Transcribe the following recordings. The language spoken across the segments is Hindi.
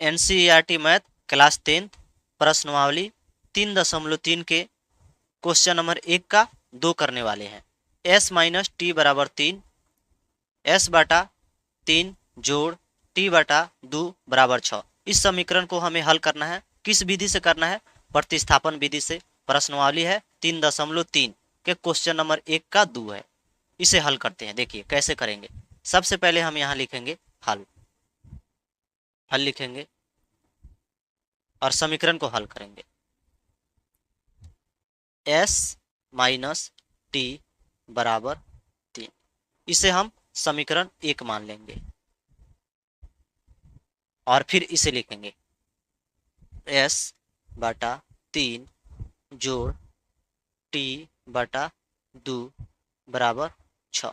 NCERT मैथ क्लास 10 प्रश्नवावली 3.3 के क्वेश्चन नंबर 1 का 2 करने वाले हैं। s माइनस टी बराबर 3, s बटा 3 जोड़ t बटा 2 बराबर 6। इस समीकरण को हमें हल करना है। किस विधि से करना है? प्रतिस्थापन विधि से। प्रश्नवावली है 3.3 के क्वेश्चन नंबर 1 का 2 है। इसे हल करते हैं। देखिए कैसे करेंगे। सबसे पहले हम यहाँ लिखेंगे हल लिखेंगे और समीकरण को हल करेंगे। s माइनस टी बराबर 3, इसे हम समीकरण 1 मान लेंगे और फिर इसे लिखेंगे s बटा 3 जोड़ t बटा 2 बराबर 6।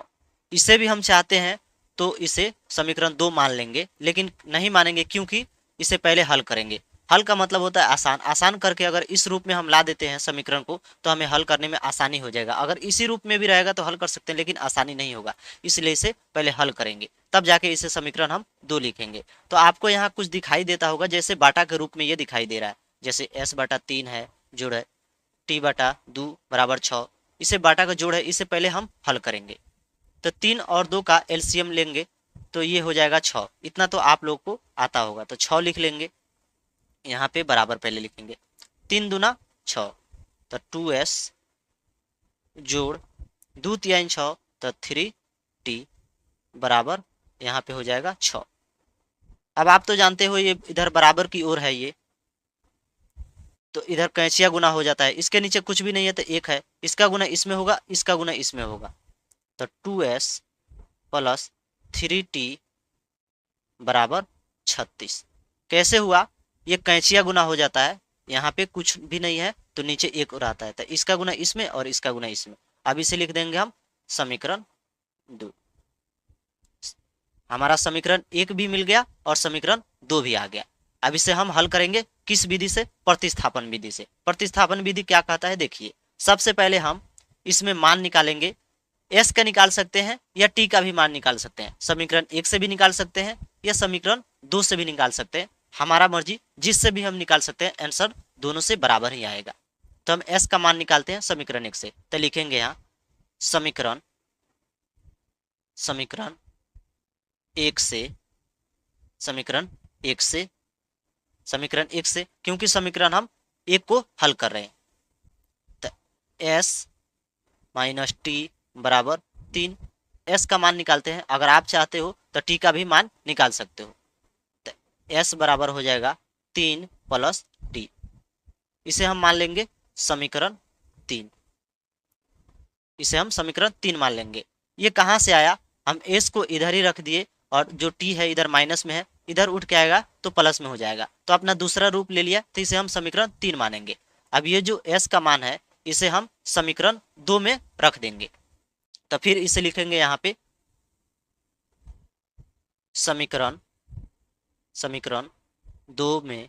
इसे भी हम चाहते हैं तो इसे समीकरण 2 मान लेंगे, लेकिन नहीं मानेंगे क्योंकि इसे पहले हल करेंगे। हल का मतलब होता है आसान। आसान करके अगर इस रूप में हम ला देते हैं समीकरण को तो हमें हल करने में आसानी हो जाएगा। अगर इसी रूप में भी रहेगा तो हल कर सकते हैं, लेकिन आसानी नहीं होगा। इसलिए इसे पहले हल करेंगे, तब जाके इसे समीकरण हम 2 लिखेंगे। तो आपको यहाँ कुछ दिखाई देता होगा, जैसे बाटा के रूप में ये दिखाई दे रहा है। जैसे s बटा 3 है जोड़ है t बटा 2 बराबर 6। इसे बाटा का जोड़ है, इसे पहले हम हल करेंगे। तो 3 और 2 का एलसीएम लेंगे तो ये हो जाएगा 6। इतना तो आप लोग को आता होगा, तो 6 लिख लेंगे। यहाँ पे बराबर पहले लिखेंगे 3 दूना 6, तो 2s जोड़ 2 3 6, तो 3t बराबर यहाँ पे हो जाएगा 6। अब आप तो जानते हो ये इधर बराबर की ओर है ये, तो इधर कैंचिया गुना हो जाता है। इसके नीचे कुछ भी नहीं है तो 1 है, इसका गुना इसमें होगा, इसका गुना इसमें होगा। तो 2s प्लस 3t बराबर 36। कैसे हुआ? ये कैंचिया गुना हो जाता है, यहाँ पे कुछ भी नहीं है तो नीचे 1 और आता है, तो इसका गुना इसमें और इसका गुना इसमें। अब इसे लिख देंगे हम समीकरण 2। हमारा समीकरण 1 भी मिल गया और समीकरण 2 भी आ गया। अब इसे हम हल करेंगे किस विधि से? प्रतिस्थापन विधि से। प्रतिस्थापन विधि क्या कहता है? देखिए सबसे पहले हम इसमें मान निकालेंगे। s का निकाल सकते हैं या t का भी मान निकाल सकते हैं। समीकरण 1 से भी निकाल सकते हैं या समीकरण 2 से भी निकाल सकते हैं, हमारा मर्जी, जिससे भी हम निकाल सकते हैं। आंसर दोनों से बराबर ही आएगा। तो हम s का मान निकालते हैं समीकरण 1 से, तो लिखेंगे यहाँ समीकरण 1 से समीकरण 1 से, क्योंकि समीकरण हम 1 को हल कर रहे हैं। तो s माइनस टी बराबर 3, s का मान निकालते हैं। अगर आप चाहते हो तो t का भी मान निकाल सकते हो। तो s बराबर हो जाएगा 3 प्लस t, इसे हम मान लेंगे समीकरण 3। इसे हम समीकरण 3 मान लेंगे। ये कहाँ से आया? हम s को इधर ही रख दिए और जो t है इधर माइनस में है, इधर उठ के आएगा तो प्लस में हो जाएगा, तो अपना दूसरा रूप ले लिया, तो इसे हम समीकरण 3 मानेंगे। अब ये जो s का मान है इसे हम समीकरण 2 में रख देंगे, तो फिर इसे लिखेंगे यहाँ पे समीकरण 2 में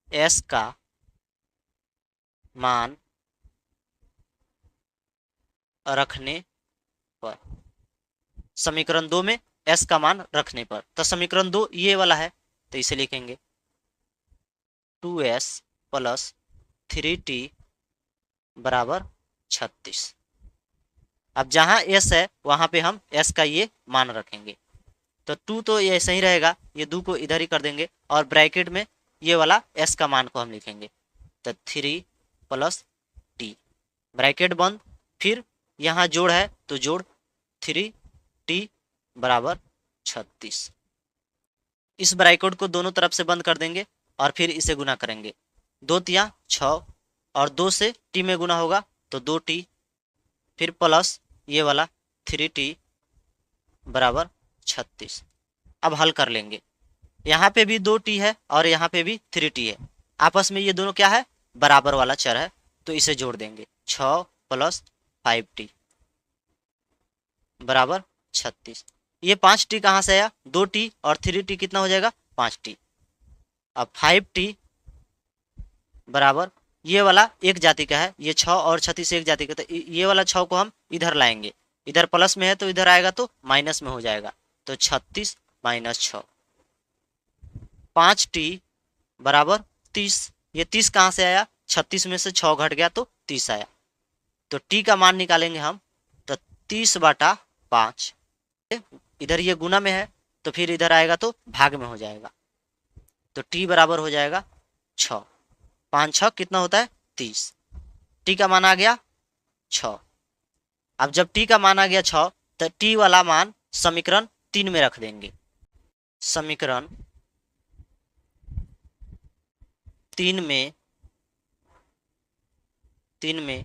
s का मान रखने पर, समीकरण 2 में s का मान रखने पर, तो समीकरण 2 ये वाला है, तो इसे लिखेंगे 2s प्लस 3t बराबर 36। अब जहां s है वहां पे हम s का ये मान रखेंगे, तो 2 तो ये ऐसे ही रहेगा, ये 2 को इधर ही कर देंगे और ब्रैकेट में ये वाला s का मान को हम लिखेंगे। तो 3 प्लस t ब्रैकेट बंद, फिर यहाँ जोड़ है तो जोड़ 3t बराबर 36। इस ब्रैकेट को दोनों तरफ से बंद कर देंगे और फिर इसे गुना करेंगे। 2 तिया 6 और 2 से t में गुना होगा तो 2t, फिर प्लस ये वाला 3t बराबर 36। अब हल कर लेंगे। यहाँ पे भी 2t है और यहाँ पे भी 3t है, आपस में ये दोनों क्या है? बराबर वाला चर है, तो इसे जोड़ देंगे 6 प्लस 5t बराबर 36। ये 5t कहाँ से आया? 2t और 3t कितना हो जाएगा? 5t। अब 5t बराबर ये वाला एक जाति का है, ये 6 और 36 एक जाति का, तो ये वाला 6 को हम इधर लाएंगे, इधर प्लस में है तो इधर आएगा तो माइनस में हो जाएगा, तो 36 माइनस 6। 5t बराबर 30। ये 30 कहाँ से आया? 36 में से 6 घट गया तो 30 आया। तो t का मान निकालेंगे हम, तो 30/5। इधर ये गुना में है तो फिर इधर आएगा तो भाग में हो जाएगा। तो t बराबर हो जाएगा 6। 5 6 कितना होता है? 30। t का मान आ गया 6। अब जब t का मान आ गया 6 तो t वाला मान समीकरण 3 में रख देंगे। समीकरण 3 में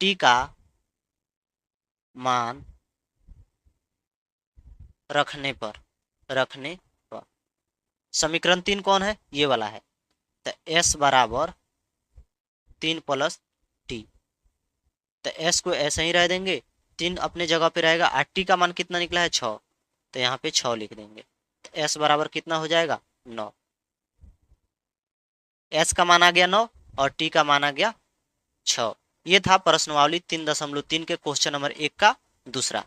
t का मान रखने पर समीकरण 3 कौन है? ये वाला है। तो s बराबर 3 + t। तो s को ऐसे ही रह देंगे, 3 अपने जगह पे रहेगा। और t का मान कितना निकला है? 6। तो यहाँ पे 6 लिख देंगे। तो s बराबर कितना हो जाएगा? 9। s का मान आ गया 9 और t का मान आ गया 6। ये था प्रश्नावली 3.3 के क्वेश्चन नंबर 1 का दूसरा।